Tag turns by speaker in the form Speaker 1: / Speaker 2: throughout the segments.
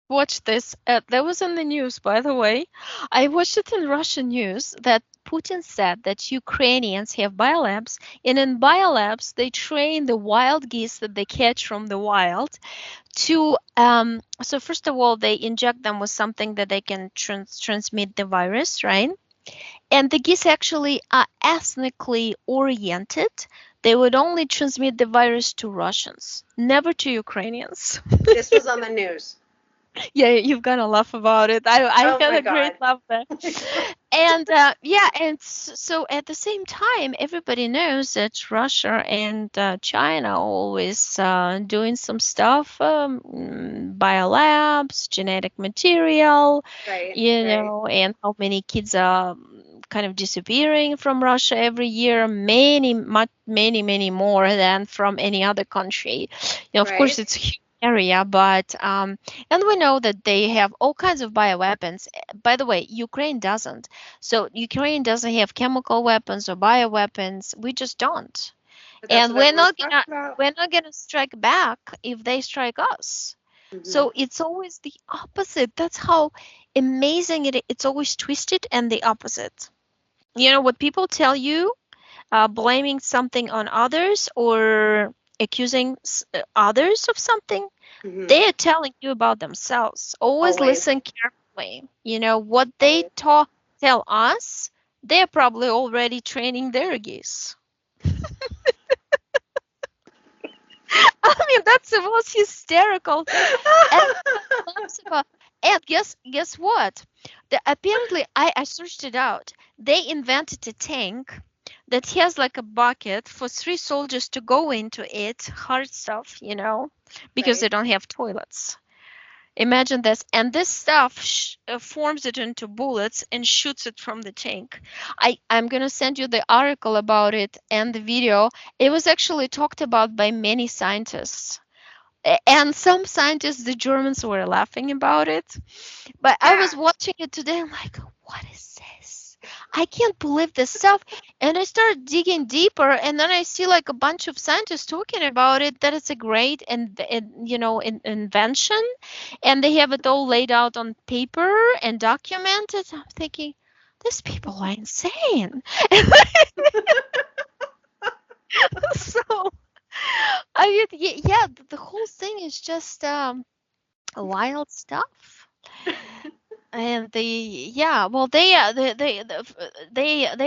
Speaker 1: Watch this. That was in the news, by the way. I watched it in Russian news that Putin said that Ukrainians have biolabs, and in biolabs they train the wild geese that they catch from the wild to. So first of all, they inject them with something that they can transmit the virus, right? And the geese actually are ethnically oriented. They would only transmit the virus to Russians, never to Ukrainians.
Speaker 2: This was on the news.
Speaker 1: Yeah, you've got to laugh about it. I
Speaker 2: Oh
Speaker 1: had
Speaker 2: my
Speaker 1: a great
Speaker 2: God.
Speaker 1: laugh there. And yeah, and so at the same time, everybody knows that Russia and China are always doing some stuff, biolabs, genetic material,
Speaker 2: Right,
Speaker 1: you
Speaker 2: right,
Speaker 1: know, and how many kids are kind of disappearing from Russia every year. Many more than from any other country. You know, of course,
Speaker 2: right.
Speaker 1: it's a huge area, but and we know that they have all kinds of bioweapons. By the way, Ukraine doesn't. So Ukraine doesn't have chemical weapons or bioweapons. We just don't.
Speaker 2: But that's
Speaker 1: And
Speaker 2: what everyone's talking about.
Speaker 1: we're not gonna strike back if they strike us.
Speaker 2: Hmm.
Speaker 1: So it's always the opposite. That's how amazing it's always twisted and the opposite. You know what people tell you, blaming something on others or accusing others of something,
Speaker 2: Hmm.
Speaker 1: they are telling you about themselves. Always
Speaker 2: Always,
Speaker 1: listen carefully. You know, what they
Speaker 2: always.
Speaker 1: tell us, they're probably already training their geese. I mean, that's the most hysterical thing. Everybody laughs about. And guess what? Apparently, I searched it out. They invented a tank that has like a bucket for three soldiers to go into it, hard stuff, you know, because
Speaker 2: Right.
Speaker 1: they don't have toilets. Imagine this, and this stuff forms it into bullets and shoots it from the tank. I'm gonna send you the article about it and the video. It was actually talked about by many scientists. And some scientists, the Germans, were laughing about it. But I
Speaker 2: Yeah.
Speaker 1: was watching it today. I'm like, what is this? I can't believe this stuff. And I started digging deeper, and then I see like a bunch of scientists talking about it. That it's a great and you know invention, and they have it all laid out on paper and documented. I'm thinking, these people are insane. So I mean, yeah, the whole thing is just wild stuff. And yeah, well, they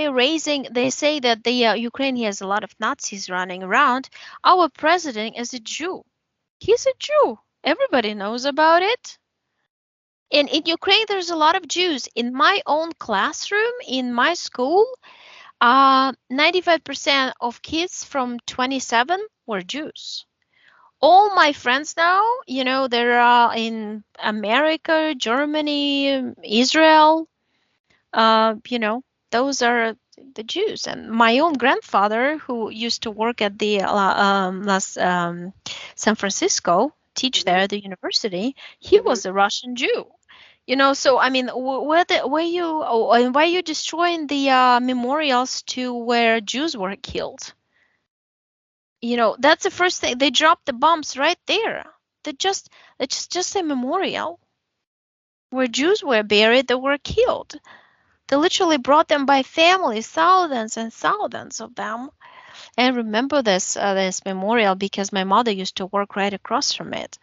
Speaker 1: raising. They say that the Ukraine has a lot of Nazis running around. Our president is a Jew. He's a Jew. Everybody knows about it. And in Ukraine, there's a lot of Jews. In my own classroom, in my school, 95% of kids from 27 were Jews. All my friends now, you know, they're in America, Germany, Israel. You know, those are the Jews. And my own grandfather, who used to work at the San Francisco, teach there
Speaker 2: Hmm.
Speaker 1: at the university, he
Speaker 2: Hmm.
Speaker 1: was a Russian Jew. You know, so I mean, where you and why you destroying the memorials to where Jews were killed? You know, that's the first thing. They dropped the bombs right there. They just it's just a memorial where Jews were buried that were killed. They literally brought them by families, thousands and thousands of them. And remember this memorial because my mother used to work right across from it.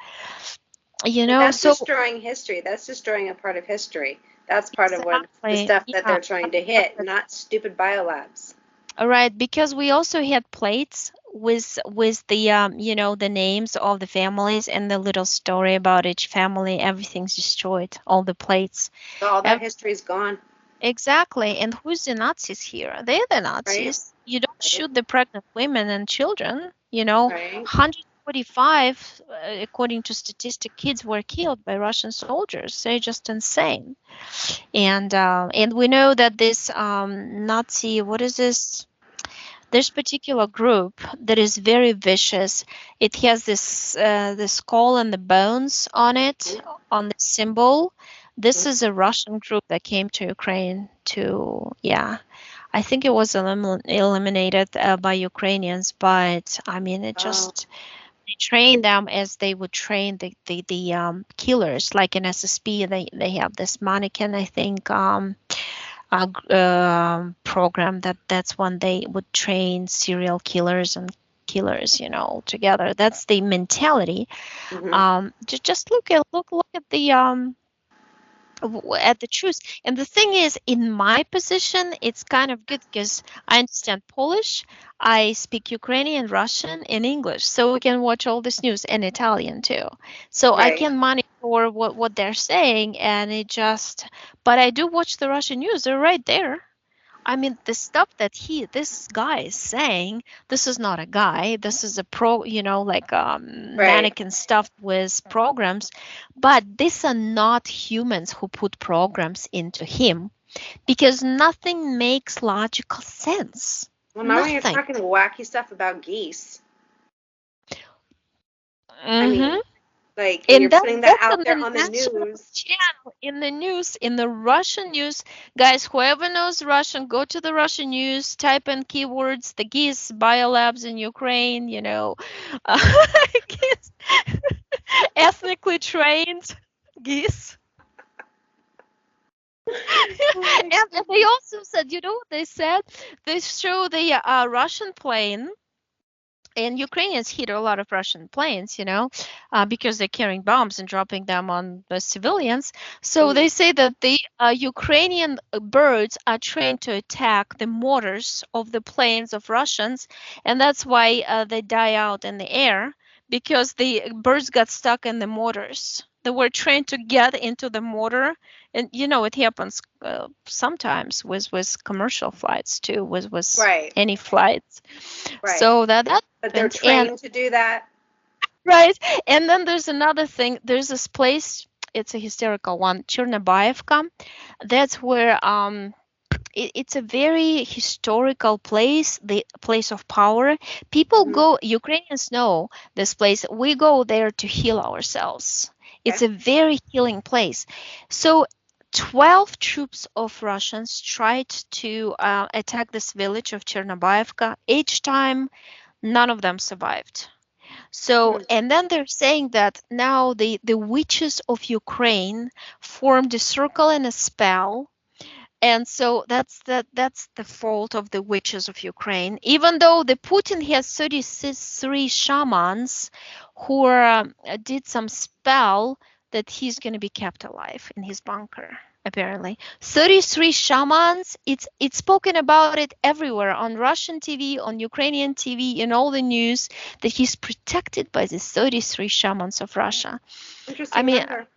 Speaker 1: You
Speaker 2: But
Speaker 1: know,
Speaker 2: that's
Speaker 1: so
Speaker 2: destroying history. That's destroying a part of history. That's part of what the
Speaker 1: exactly,
Speaker 2: stuff that
Speaker 1: yeah.
Speaker 2: they're trying to hit, not stupid biolabs.
Speaker 1: All right, because we also had plates with the you know the names of the families and the little story about each family. Everything's destroyed. All the plates.
Speaker 2: So all that
Speaker 1: Ev-
Speaker 2: history is gone,
Speaker 1: exactly. And who's the Nazis here? They're the
Speaker 2: right?
Speaker 1: Nazis. You don't
Speaker 2: Right,
Speaker 1: shoot the pregnant women and children. You know,
Speaker 2: right.
Speaker 1: 145, according to statistic, kids were killed by Russian soldiers. They're just insane. And we know that this Nazi, what is this? There's particular group that is very vicious. It has this skull and the bones on it, on the symbol. This is a Russian group that came to Ukraine to, yeah. I think it was eliminated by Ukrainians, but I mean, it
Speaker 2: Oh,
Speaker 1: just they train them as they would train the killers. Like in SSP, they have this mannequin, I think, program that's when they would train serial killers and killers, together. That's the mentality.
Speaker 2: Hmm.
Speaker 1: Just look at the truth. And the thing is, in my position, it's kind of good because I understand Polish, I speak Ukrainian, Russian, and English, so we can watch all this news and Italian too. So I
Speaker 2: Right.
Speaker 1: can monitor what they're saying, and it just. But I do watch the Russian news; they're right there. I mean, the stuff that this guy is saying, this is not a guy. This is a like
Speaker 2: Right.
Speaker 1: mannequin stuffed with programs. But these are not humans who put programs into him because nothing makes logical sense.
Speaker 2: Well, now when you're
Speaker 1: Nothing.
Speaker 2: talking wacky stuff about geese, I
Speaker 1: Hmm.
Speaker 2: mean, like, and
Speaker 1: And
Speaker 2: you're putting that
Speaker 1: that's
Speaker 2: out
Speaker 1: on
Speaker 2: there
Speaker 1: the
Speaker 2: on the
Speaker 1: national
Speaker 2: news.
Speaker 1: channel, in the news, in the Russian news. Guys, whoever knows Russian, go to the Russian news, type in keywords, the geese, biolabs in Ukraine, uh, geese, ethnically trained geese.
Speaker 2: Oh my
Speaker 1: And they
Speaker 2: goodness.
Speaker 1: also said, what they said? They show the Russian plane, and Ukrainians hit a lot of Russian planes, because they're carrying bombs and dropping them on the civilians. So
Speaker 2: Mm.
Speaker 1: they say that the Ukrainian birds are trained to attack the mortars of the planes of Russians, and that's why they die out in the air because the birds got stuck in the mortars. They were trained to get into the mortar, and it happens sometimes with commercial flights too, with
Speaker 2: Right.
Speaker 1: any flights.
Speaker 2: Right.
Speaker 1: So that
Speaker 2: But they're
Speaker 1: happens. And
Speaker 2: trained to do that.
Speaker 1: right. And then there's another thing. There's this place, it's a historical one, Chernobyevka. That's where it's a very historical place, the place of power. People
Speaker 2: Hmm.
Speaker 1: go, Ukrainians know this place. We go there to heal ourselves. It's
Speaker 2: Okay.
Speaker 1: a very healing place. So 12 troops of Russians tried to attack this village of Chernobyevka. Each time, none of them survived. So,
Speaker 2: Hmm.
Speaker 1: and then they're saying that now the witches of Ukraine formed a circle and a spell, and so that's the fault of the witches of Ukraine. Even though the Putin has 33 shamans who did some spell that he's going to be kept alive in his bunker. Apparently, 33 shamans. It's spoken about it everywhere on Russian TV, on Ukrainian TV, in all the news that he's protected by the 33 shamans of Russia. I
Speaker 2: Interesting
Speaker 1: mean,
Speaker 2: number.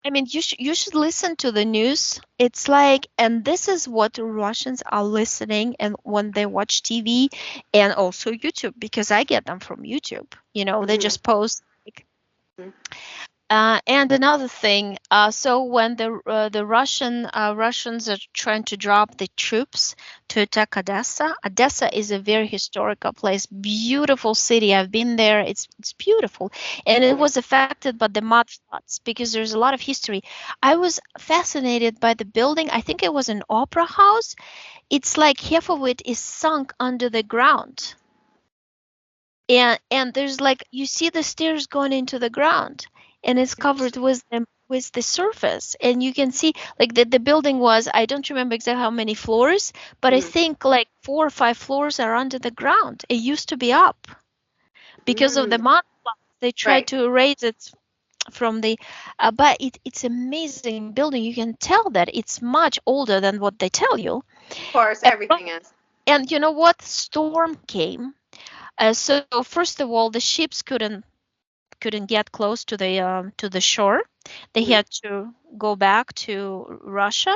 Speaker 1: you should listen to the news. It's like, and this is what Russians are listening and when they watch TV and also YouTube because I get them from YouTube. They
Speaker 2: Hmm.
Speaker 1: just post. And another thing, so when the Russians are trying to drop the troops to attack Odessa, Odessa is a very historical place, beautiful city. I've been there. It's beautiful, and it was affected by the mud floods because there's a lot of history. I was fascinated by the building. I think it was an opera house. It's like half of it is sunk under the ground, and there's like you see the stairs going into the ground and it's covered
Speaker 2: Interesting.
Speaker 1: with the surface, and you can see like the building was, I don't remember exactly how many floors, but I
Speaker 2: Hmm.
Speaker 1: think like 4 or 5 floors are under the ground. It used to be up because of the
Speaker 2: Mm.
Speaker 1: mud floods. They tried
Speaker 2: Right.
Speaker 1: to erase it from the but it's amazing building. You can tell that it's much older than what they tell you.
Speaker 2: Of course,
Speaker 1: and, but-
Speaker 2: everything is.
Speaker 1: and you know what, storm came. So first of all, the ships couldn't get close to the shore. They
Speaker 2: Hmm.
Speaker 1: had to go back to Russia,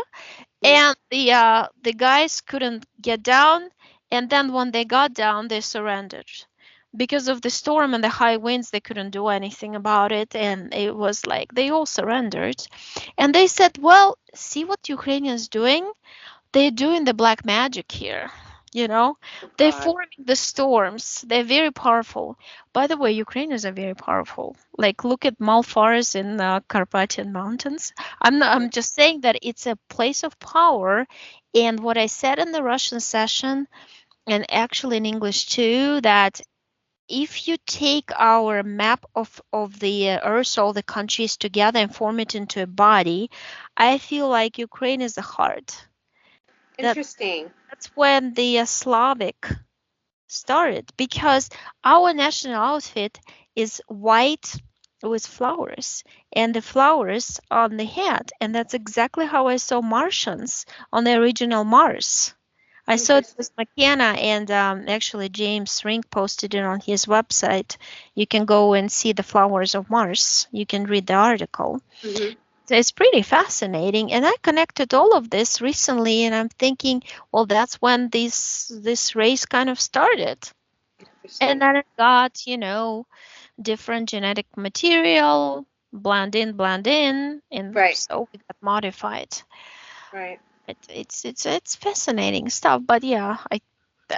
Speaker 2: Hmm.
Speaker 1: and the guys couldn't get down. And then when they got down, they surrendered because of the storm and the high winds. They couldn't do anything about it, and it was like they all surrendered. And they said, "Well, see what Ukrainians doing? They're doing the black magic here. You know,
Speaker 2: Oh
Speaker 1: they're
Speaker 2: God.
Speaker 1: forming the storms. They're very powerful. By the way, Ukrainians are very powerful. Like, look at Malfars in Carpathian Mountains. I'm just saying that it's a place of power. And what I said in the Russian session, and actually in English too, that if you take our map of the Earth, all the countries together and form it into a body, I feel like Ukraine is the heart. That
Speaker 2: Interesting.
Speaker 1: that's when the Slavic started because our national outfit is white with flowers and the flowers on the head, and that's exactly how I saw Martians on the original Mars. I saw it
Speaker 2: Interesting.
Speaker 1: with McKenna, and actually James Rink posted it on his website. You can go and see the flowers of Mars. You can read the article.
Speaker 2: Mm-hmm.
Speaker 1: So it's pretty fascinating, and I connected all of this recently, and I'm thinking, well, that's when this race kind of started, and
Speaker 2: Interesting.
Speaker 1: then it got, different genetic material, blend in, and
Speaker 2: Right.
Speaker 1: so it got modified.
Speaker 2: Right.
Speaker 1: It's fascinating stuff, but yeah,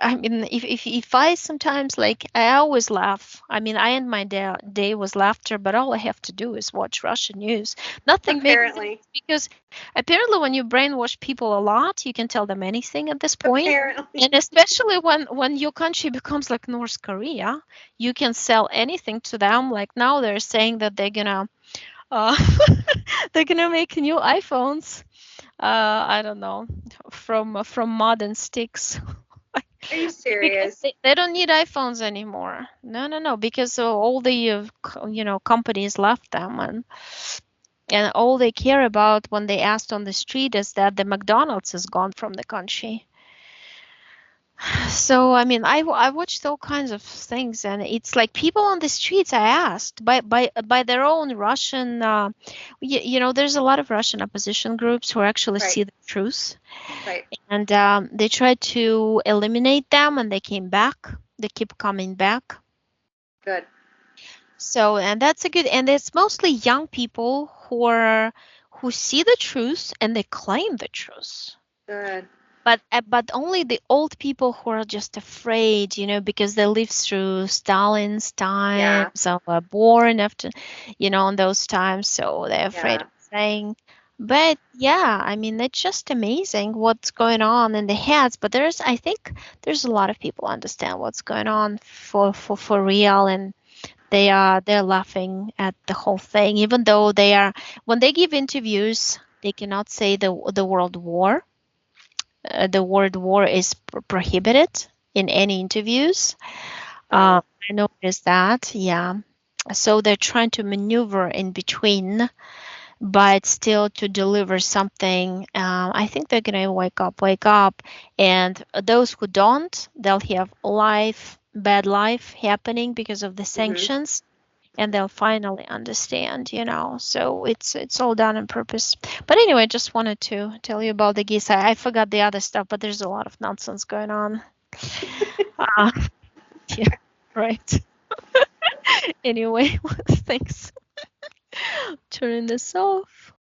Speaker 1: I mean, if I sometimes like, I always laugh. I mean, I end my day with laughter, but all I have to do is watch Russian news. Nothing makes sense
Speaker 2: Apparently.
Speaker 1: because apparently, when you brainwash people a lot, you can tell them anything at this point.
Speaker 2: Apparently.
Speaker 1: And especially when your country becomes like North Korea, you can sell anything to them. Like now, they're saying that uh, they're gonna make new iPhones. I don't know, from modern sticks.
Speaker 2: Are you
Speaker 1: Because
Speaker 2: serious?
Speaker 1: they don't need iPhones anymore. No, no, no, because all the companies left them, and all they care about when they asked on the street is that the McDonald's is gone from the country. So I mean, I watched all kinds of things, and it's like people on the streets. I asked by their own Russian. There's a lot of Russian opposition groups who actually
Speaker 2: Right.
Speaker 1: see the truth,
Speaker 2: Right.
Speaker 1: and they tried to eliminate them, and they came back. They keep coming back.
Speaker 2: Good.
Speaker 1: So, and that's a good, and it's mostly young people who see the truth and they claim the truth.
Speaker 2: Good.
Speaker 1: But only the old people who are just afraid, because they lived through Stalin's
Speaker 2: Yeah.
Speaker 1: times or were born after, in those times, so they're afraid
Speaker 2: Yeah.
Speaker 1: of saying. But yeah, I mean, it's just amazing what's going on in the heads. But I think there's a lot of people understand what's going on for real, and they're laughing at the whole thing, even though when they give interviews, they cannot say the word war. The word war is prohibited in any interviews.
Speaker 2: Oh.
Speaker 1: I noticed that, yeah. So they're trying to maneuver in between, but still to deliver something. I think they're gonna wake up, and those who don't, they'll have bad life happening because of the
Speaker 2: Mm-hmm.
Speaker 1: sanctions, and they'll finally understand, so it's all done on purpose. But anyway, just wanted to tell you about the geese. I forgot the other stuff, but there's a lot of nonsense going on. uh, yeah, right. Anyway, thanks. Turning this off.